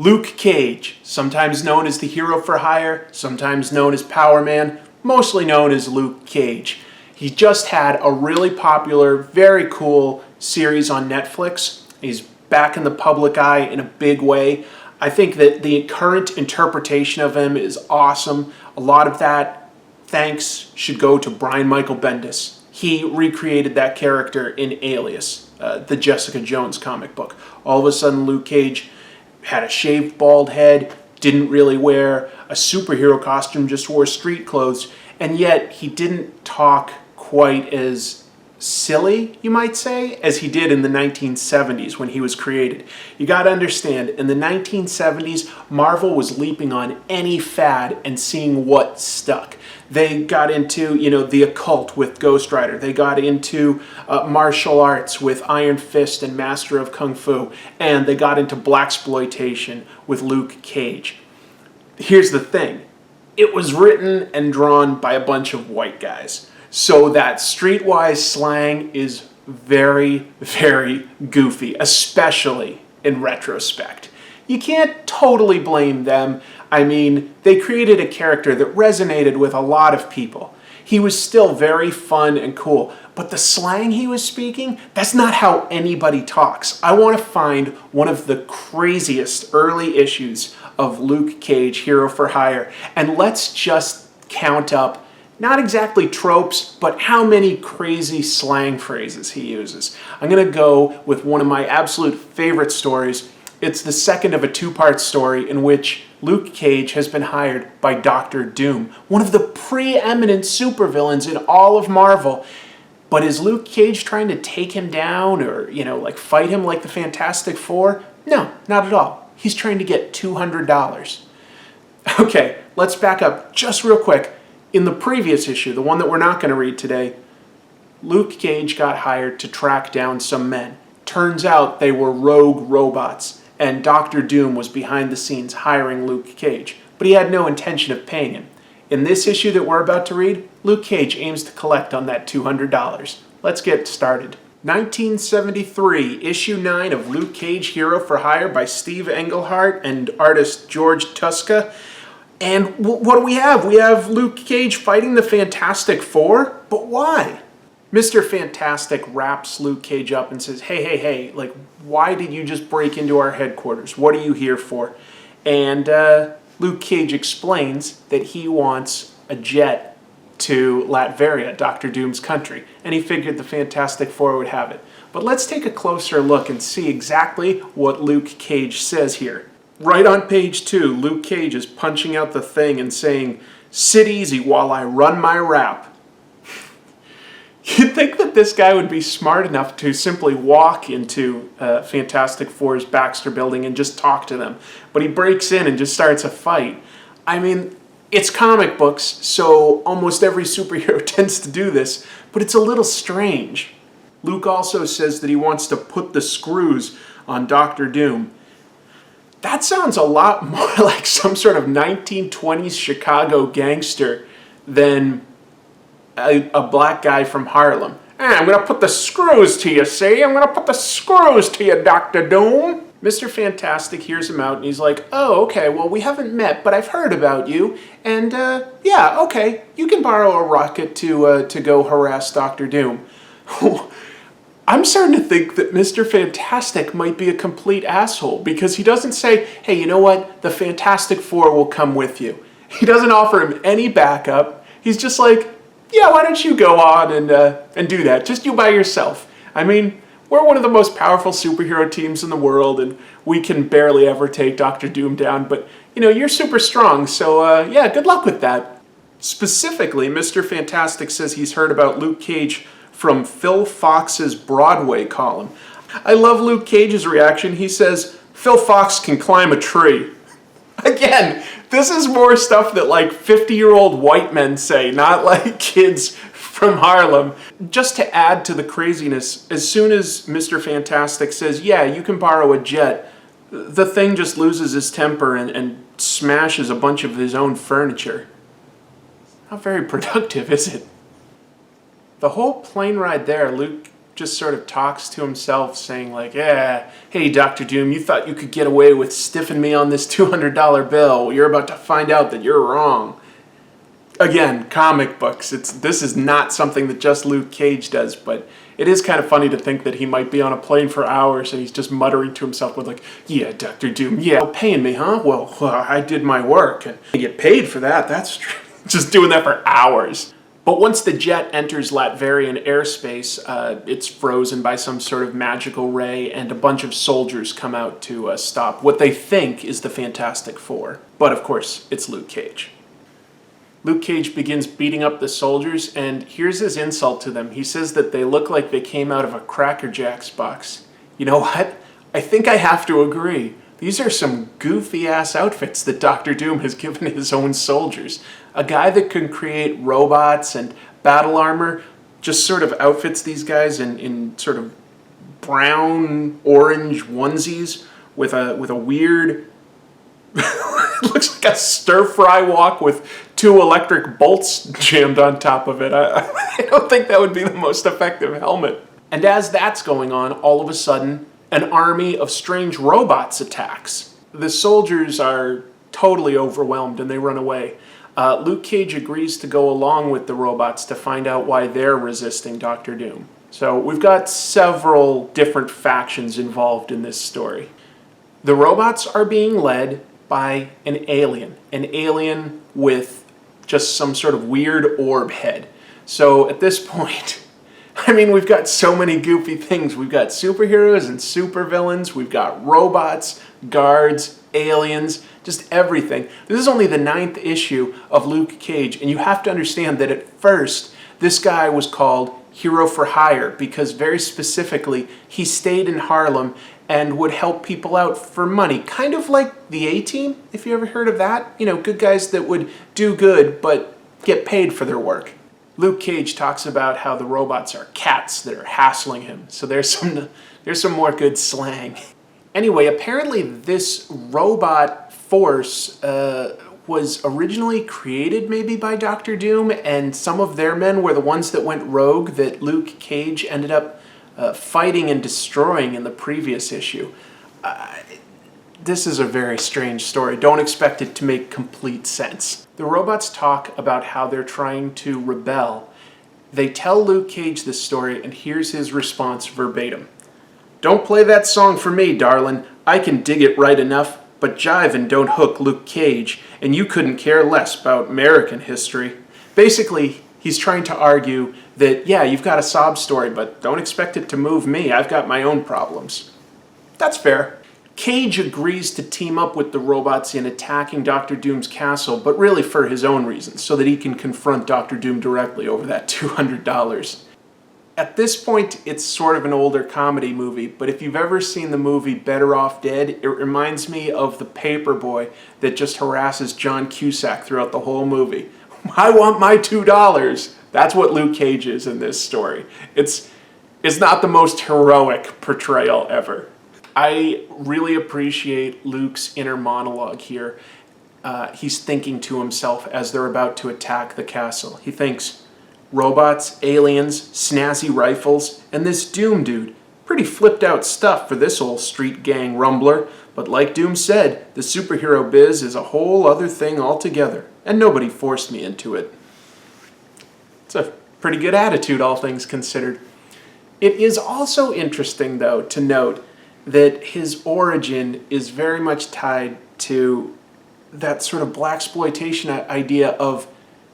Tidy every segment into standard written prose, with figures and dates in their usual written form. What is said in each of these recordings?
Luke Cage, sometimes known as the hero for hire, sometimes known as Power Man, mostly known as Luke Cage. He just had a really popular, very cool series on Netflix. He's back in the public eye in a big way. I think that the current interpretation of him is awesome. A lot of that thanks should go to Brian Michael Bendis. He recreated that character in Alias, the Jessica Jones comic book. All of a sudden, Luke Cage had a shaved bald head, didn't really wear a superhero costume, just wore street clothes, and yet he didn't talk quite as silly, you might say, as he did in the 1970s when he was created. You gotta understand, in the 1970s, Marvel was leaping on any fad and seeing what stuck. They got into, the occult with Ghost Rider. They got into martial arts with Iron Fist and Master of Kung Fu. And they got into blaxploitation with Luke Cage. Here's the thing. It was written and drawn by a bunch of white guys. So that streetwise slang is very, very goofy, especially in retrospect. You can't totally blame them. I mean, they created a character that resonated with a lot of people. He was still very fun and cool, but the slang he was speaking, that's not how anybody talks. I want to find one of the craziest early issues of Luke Cage, Hero for Hire, and let's just count up not exactly tropes, but how many crazy slang phrases he uses. I'm going to go with one of my absolute favorite stories. It's the second of a two-part story in which Luke Cage has been hired by Dr. Doom, one of the preeminent supervillains in all of Marvel. But is Luke Cage trying to take him down or, fight him like the Fantastic Four? No, not at all. He's trying to get $200. Okay, let's back up just real quick. In the previous issue, the one that we're not going to read today, Luke Cage got hired to track down some men. Turns out they were rogue robots, and Dr. Doom was behind the scenes hiring Luke Cage, but he had no intention of paying him. In this issue that we're about to read, Luke Cage aims to collect on that $200. Let's get started. 1973, issue 9 of Luke Cage Hero for Hire by Steve Englehart and artist George Tuska. And what do we have? We have Luke Cage fighting the Fantastic Four, but why? Mr. Fantastic wraps Luke Cage up and says, hey, why did you just break into our headquarters? What are you here for? And Luke Cage explains that he wants a jet to Latveria, Dr. Doom's country, and he figured the Fantastic Four would have it. But let's take a closer look and see exactly what Luke Cage says here. Right on page 2, Luke Cage is punching out the thing and saying, "Sit easy while I run my rap." You'd think that this guy would be smart enough to simply walk into Fantastic Four's Baxter building and just talk to them. But he breaks in and just starts a fight. I mean, it's comic books, so almost every superhero tends to do this, but it's a little strange. Luke also says that he wants to put the screws on Dr. Doom. That sounds a lot more like some sort of 1920s Chicago gangster than a black guy from Harlem. I'm going to put the screws to you, see? I'm going to put the screws to you, Dr. Doom. Mr. Fantastic hears him out and he's like, oh, okay, well, we haven't met, but I've heard about you. And, yeah, okay, you can borrow a rocket to go harass Dr. Doom. I'm starting to think that Mr. Fantastic might be a complete asshole because he doesn't say, hey, you know what? The Fantastic Four will come with you. He doesn't offer him any backup. He's just like, yeah, why don't you go on and do that? Just you by yourself. I mean, we're one of the most powerful superhero teams in the world and we can barely ever take Dr. Doom down. But, you're super strong. So, yeah, good luck with that. Specifically, Mr. Fantastic says he's heard about Luke Cage from Phil Fox's Broadway column. I love Luke Cage's reaction. He says, Phil Fox can climb a tree. Again, this is more stuff that 50-year-old white men say, not like kids from Harlem. Just to add to the craziness, as soon as Mr. Fantastic says, yeah, you can borrow a jet, the thing just loses his temper and smashes a bunch of his own furniture. Not very productive, is it? The whole plane ride there, Luke just sort of talks to himself, saying like, yeah, hey, Dr. Doom, you thought you could get away with stiffing me on this $200 bill. You're about to find out that you're wrong. Again, comic books. This is not something that just Luke Cage does, but it is kind of funny to think that he might be on a plane for hours and he's just muttering to himself with like, yeah, Dr. Doom, yeah, paying me, huh? Well, I did my work and I get paid for that. That's true. Just doing that for hours. But once the jet enters Latverian airspace, it's frozen by some sort of magical ray, and a bunch of soldiers come out to stop what they think is the Fantastic Four. But of course, it's Luke Cage. Luke Cage begins beating up the soldiers, and here's his insult to them. He says that they look like they came out of a Cracker Jacks box. You know what? I think I have to agree. These are some goofy-ass outfits that Dr. Doom has given his own soldiers. A guy that can create robots and battle armor just sort of outfits these guys in sort of brown, orange onesies with a weird... It looks like a stir-fry wok with 2 electric bolts jammed on top of it. I don't think that would be the most effective helmet. And as that's going on, all of a sudden, an army of strange robots attacks. The soldiers are totally overwhelmed and they run away. Luke Cage agrees to go along with the robots to find out why they're resisting Dr. Doom. So we've got several different factions involved in this story. The robots are being led by an alien with just some sort of weird orb head. So at this point, I mean, we've got so many goofy things. We've got superheroes and supervillains. We've got robots, guards, aliens, just everything. This is only the 9th issue of Luke Cage, and you have to understand that at first, this guy was called Hero for Hire because very specifically, he stayed in Harlem and would help people out for money. Kind of like the A-Team, if you ever heard of that. You know, good guys that would do good, but get paid for their work. Luke Cage talks about how the robots are cats that are hassling him. So there's some more good slang. Anyway, apparently this robot force was originally created maybe by Dr. Doom, and some of their men were the ones that went rogue that Luke Cage ended up fighting and destroying in the previous issue. This is a very strange story. Don't expect it to make complete sense. The robots talk about how they're trying to rebel. They tell Luke Cage this story, and here's his response verbatim. "Don't play that song for me, darling. I can dig it right enough, but jivin' don't hook Luke Cage, and you couldn't care less about American history." Basically, he's trying to argue that, yeah, you've got a sob story, but don't expect it to move me. I've got my own problems. That's fair. Cage agrees to team up with the robots in attacking Dr. Doom's castle, but really for his own reasons, so that he can confront Dr. Doom directly over that $200. At this point, it's sort of an older comedy movie, but if you've ever seen the movie Better Off Dead, it reminds me of the paperboy that just harasses John Cusack throughout the whole movie. I want my $2. That's what Luke Cage is in this story. It's not the most heroic portrayal ever. I really appreciate Luke's inner monologue here. He's thinking to himself as they're about to attack the castle. He thinks, robots, aliens, snazzy rifles, and this Doom dude. Pretty flipped out stuff for this old street gang rumbler, but like Doom said, the superhero biz is a whole other thing altogether, and nobody forced me into it. It's a pretty good attitude, all things considered. It is also interesting, though, to note that his origin is very much tied to that sort of blaxploitation idea of,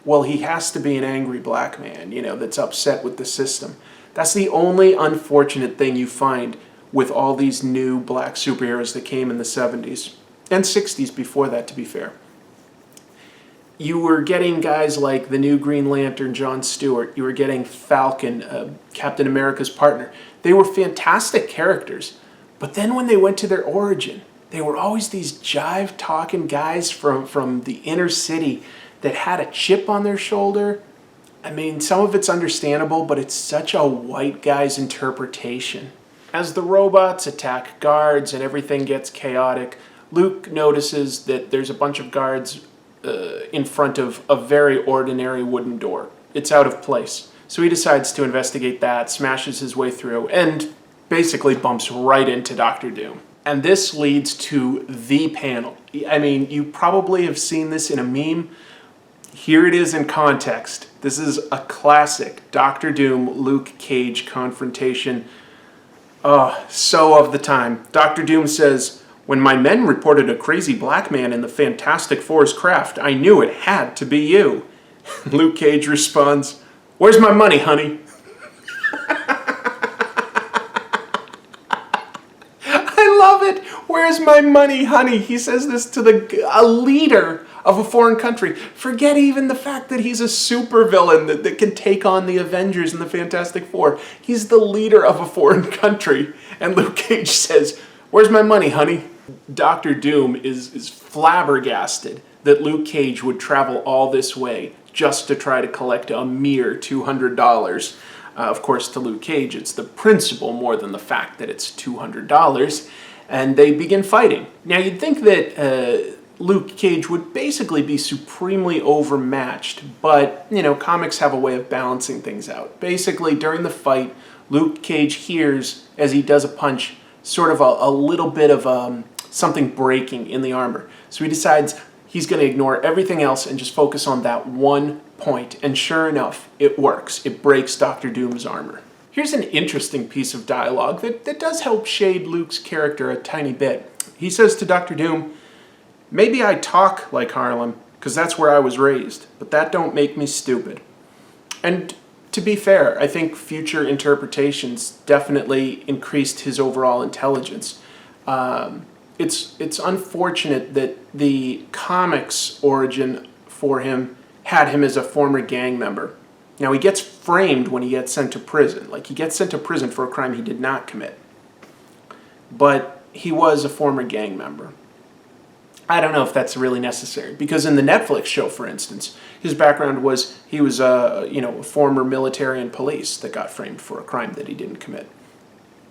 well, he has to be an angry black man, you know, that's upset with the system. That's the only unfortunate thing you find with all these new black superheroes that came in the 70s and 60s before that, to be fair. You were getting guys like the new Green Lantern, John Stewart. You were getting Falcon, Captain America's partner. They were fantastic characters. But then when they went to their origin, they were always these jive-talking guys from the inner city that had a chip on their shoulder. I mean, some of it's understandable, but it's such a white guy's interpretation. As the robots attack guards and everything gets chaotic, Luke notices that there's a bunch of guards in front of a very ordinary wooden door. It's out of place. So he decides to investigate that, smashes his way through, and basically bumps right into Doctor Doom. And this leads to the panel. I mean, you probably have seen this in a meme. Here it is in context. This is a classic Doctor Doom, Luke Cage confrontation. So of the time. Doctor Doom says, "When my men reported a crazy black man in the Fantastic Four's craft, I knew it had to be you." Luke Cage responds, "Where's my money, honey?" I love it. "Where's my money, honey?" He says this to a leader of a foreign country. Forget even the fact that he's a supervillain that can take on the Avengers and the Fantastic Four. He's the leader of a foreign country. And Luke Cage says, "Where's my money, honey?" Doctor Doom is flabbergasted that Luke Cage would travel all this way just to try to collect a mere $200. Of course, to Luke Cage, it's the principle more than the fact that it's $200. And they begin fighting. Now, you'd think that Luke Cage would basically be supremely overmatched, but, comics have a way of balancing things out. Basically, during the fight, Luke Cage hears, as he does a punch, sort of a little bit of something breaking in the armor. So he decides he's going to ignore everything else and just focus on that one point. And sure enough, it works. It breaks Doctor Doom's armor. Here's an interesting piece of dialogue that does help shade Luke's character a tiny bit. He says to Doctor Doom, "Maybe I talk like Harlem, because that's where I was raised, but that don't make me stupid." And to be fair, I think future interpretations definitely increased his overall intelligence. It's unfortunate that the comics origin for him had him as a former gang member. Now, he gets framed when he gets sent to prison. Like, he gets sent to prison for a crime he did not commit. But he was a former gang member. I don't know if that's really necessary, because in the Netflix show, for instance, his background was he was a former military and police that got framed for a crime that he didn't commit.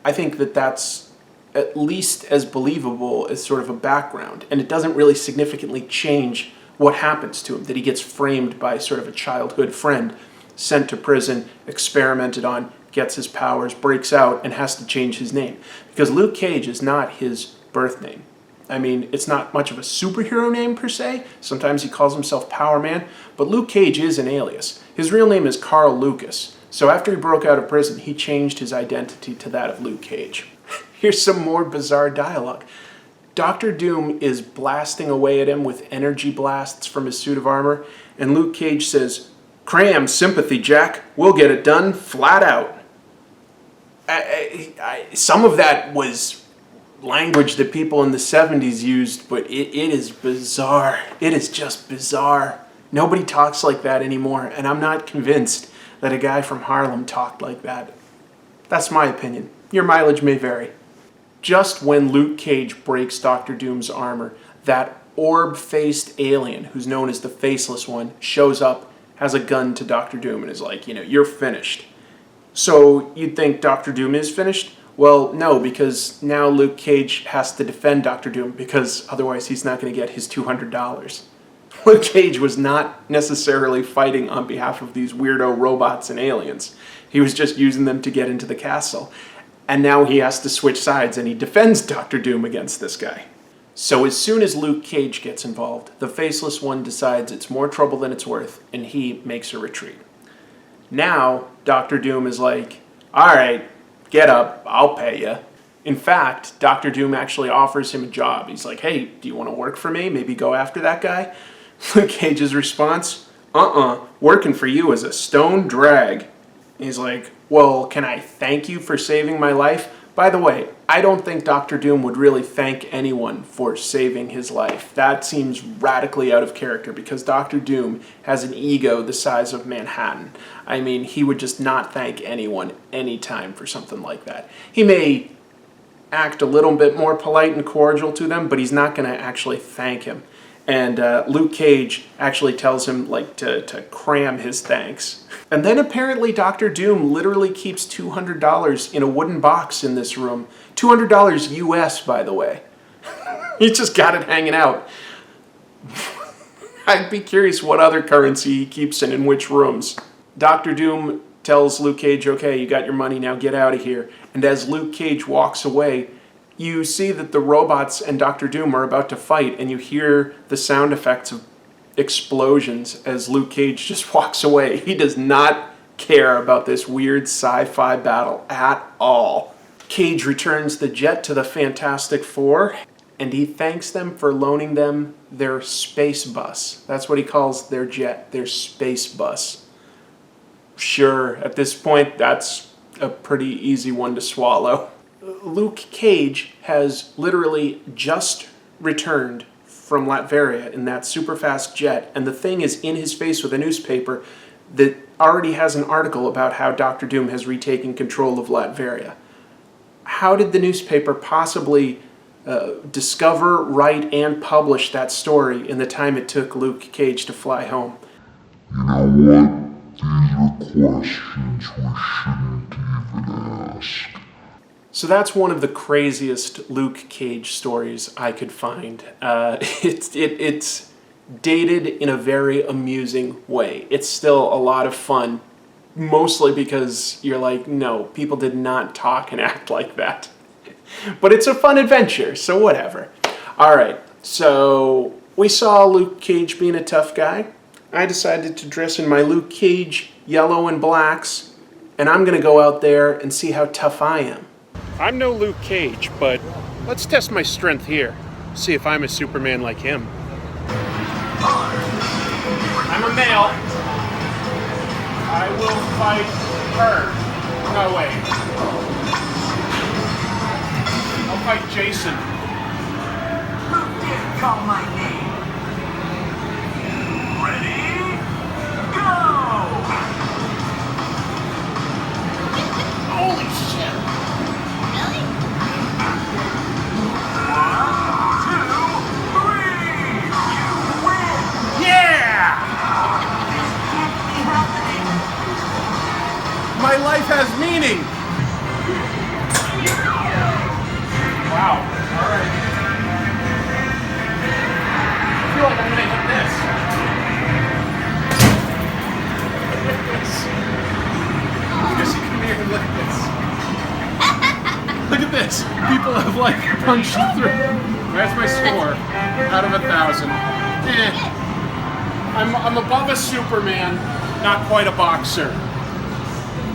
I think that that's at least as believable as sort of a background, and it doesn't really significantly change what happens to him, that he gets framed by sort of a childhood friend, sent to prison, experimented on, gets his powers, breaks out, and has to change his name. Because Luke Cage is not his birth name. I mean, it's not much of a superhero name per se. Sometimes he calls himself Power Man, but Luke Cage is an alias. His real name is Carl Lucas. So after he broke out of prison, he changed his identity to that of Luke Cage. Here's some more bizarre dialogue. Doctor Doom is blasting away at him with energy blasts from his suit of armor, and Luke Cage says, "Cram sympathy, Jack. We'll get it done flat out." Some of that was language that people in the 70s used, but it is bizarre. It is just bizarre. Nobody talks like that anymore, and I'm not convinced that a guy from Harlem talked like that. That's my opinion. Your mileage may vary. Just when Luke Cage breaks Doctor Doom's armor, that orb-faced alien, who's known as the Faceless One, shows up, has a gun to Doctor Doom, and is like, "You're finished." So you'd think Doctor Doom is finished? Well, no, because now Luke Cage has to defend Doctor Doom, because otherwise he's not going to get his $200. Luke Cage was not necessarily fighting on behalf of these weirdo robots and aliens. He was just using them to get into the castle. And now he has to switch sides, and he defends Doctor Doom against this guy. So as soon as Luke Cage gets involved, the Faceless One decides it's more trouble than it's worth, and he makes a retreat. Now, Doctor Doom is like, "All right, get up, I'll pay you." In fact, Doctor Doom actually offers him a job. He's like, "Hey, do you want to work for me? Maybe go after that guy?" Luke Cage's response, "Working for you is a stone drag." He's like, "Well, can I thank you for saving my life?" By the way, I don't think Doctor Doom would really thank anyone for saving his life. That seems radically out of character, because Doctor Doom has an ego the size of Manhattan. I mean, he would just not thank anyone anytime for something like that. He may act a little bit more polite and cordial to them, but he's not going to actually thank him. And Luke Cage actually tells him to cram his thanks. And then apparently Doctor Doom literally keeps $200 in a wooden box in this room. $200 US, by the way. He's just got it hanging out. I'd be curious what other currency he keeps in which rooms. Doctor Doom tells Luke Cage, okay, you got your money, now get out of here. And as Luke Cage walks away, you see that the robots and Doctor Doom are about to fight, and you hear the sound effects of explosions as Luke Cage just walks away. He does not care about this weird sci-fi battle at all. Cage returns the jet to the Fantastic Four, and he thanks them for loaning them their space bus. That's what he calls their jet, their space bus. Sure, at this point, that's a pretty easy one to swallow. Luke Cage has literally just returned from Latveria in that super fast jet, and the thing is in his face with a newspaper that already has an article about how Doctor Doom has retaken control of Latveria. How did the newspaper possibly discover, write, and publish that story in the time it took Luke Cage to fly home? You know what? These are questions we shouldn't even ask. So that's one of the craziest Luke Cage stories I could find. It's dated in a very amusing way. It's still a lot of fun, mostly because you're like, no, people did not talk and act like that. But it's a fun adventure, so whatever. Alright, so we saw Luke Cage being a tough guy. I decided to dress in my Luke Cage yellow and blacks, and I'm going to go out there and see how tough I am. I'm no Luke Cage, but let's test my strength here. See if I'm a Superman like him. I'm a male. I will fight her. No, wait. I'll fight Jason. Who did call my name? Ready? Go! Holy shit! Really? 1, 2, 3! You win! Yeah! This can't be happening! My life has meaning! Wow. Alright. I feel like I'm gonna hit this. Look at this. Jesse, come here and look at this. Look at this. People have like punched through. That's my score. Out of 1,000. I'm above a Superman, not quite a boxer.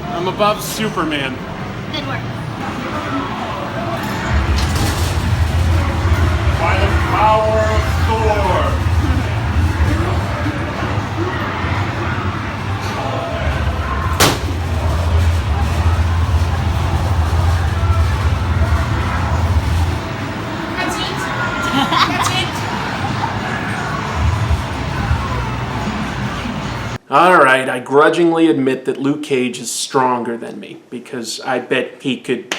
I'm above Superman. Good work. By the power of Thor. That's it. That's it. Alright, I grudgingly admit that Luke Cage is stronger than me, because I bet he could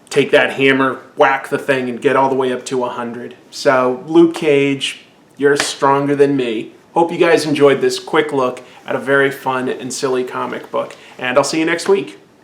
take that hammer, whack the thing, and get all the way up to 100. So, Luke Cage, you're stronger than me. Hope you guys enjoyed this quick look at a very fun and silly comic book, and I'll see you next week.